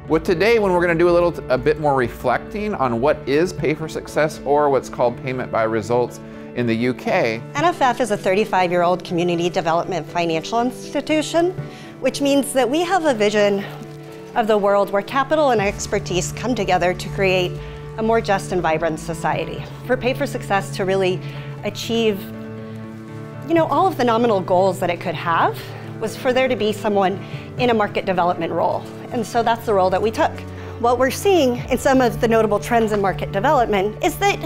Well, today, when we're going to do a bit more reflecting on what is Pay for Success, or what's called payment by results in the UK. NFF is a 35-year-old community development financial institution, which means that we have a vision of the world where capital and expertise come together to create a more just and vibrant society. For Pay for Success to really achieve, all of the nominal goals that it could have, was for there to be someone in a market development role. And so that's the role that we took. What we're seeing in some of the notable trends in market development is that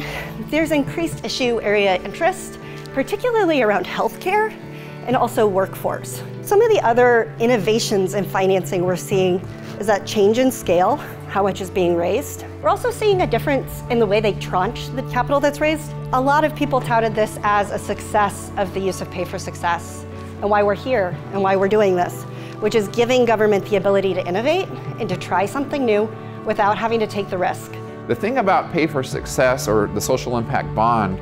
there's increased issue area interest, particularly around healthcare and also workforce. Some of the other innovations in financing we're seeing is that change in scale, how much is being raised. We're also seeing a difference in the way they tranche the capital that's raised. A lot of people touted this as a success of the use of Pay for Success and why we're here and why we're doing this, which is giving government the ability to innovate and to try something new without having to take the risk. The thing about Pay for Success, or the social impact bond,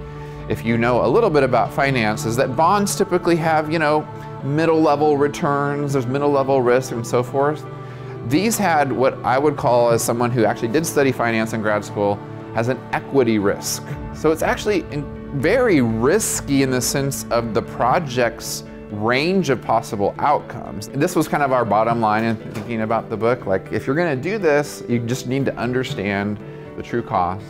if you know a little bit about finance, is that bonds typically have, middle level returns, there's middle level risk and so forth. These had what I would call, as someone who actually did study finance in grad school, has an equity risk. So it's actually very risky in the sense of the project's range of possible outcomes. And this was kind of our bottom line in thinking about the book. Like, if you're going to do this, you just need to understand the true cost.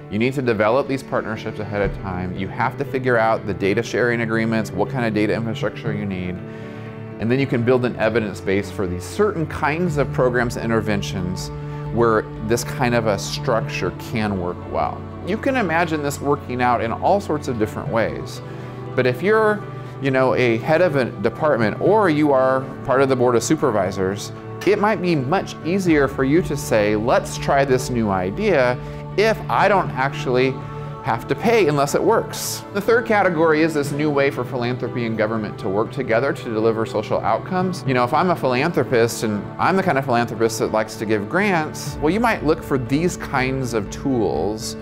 You need to develop these partnerships ahead of time. You have to figure out the data sharing agreements, what kind of data infrastructure you need. And then you can build an evidence base for these certain kinds of programs and interventions where this kind of a structure can work well. You can imagine this working out in all sorts of different ways. But if you're a head of a department, or you are part of the board of supervisors, it might be much easier for you to say, let's try this new idea if I don't actually have to pay unless it works. The third category is this new way for philanthropy and government to work together to deliver social outcomes. If I'm a philanthropist and I'm the kind of philanthropist that likes to give grants, well, you might look for these kinds of tools,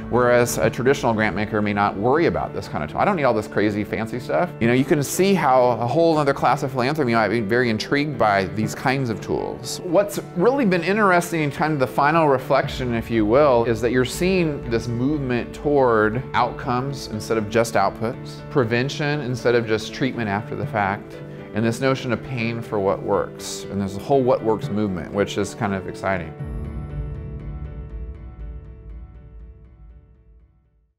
whereas a traditional grant maker may not worry about this kind of tool. I don't need all this crazy fancy stuff. You can see how a whole other class of philanthropy might be very intrigued by these kinds of tools. What's really been interesting in kind of the final reflection, if you will, is that you're seeing this movement toward outcomes instead of just outputs, prevention instead of just treatment after the fact, and this notion of paying for what works. And there's a whole what works movement, which is kind of exciting.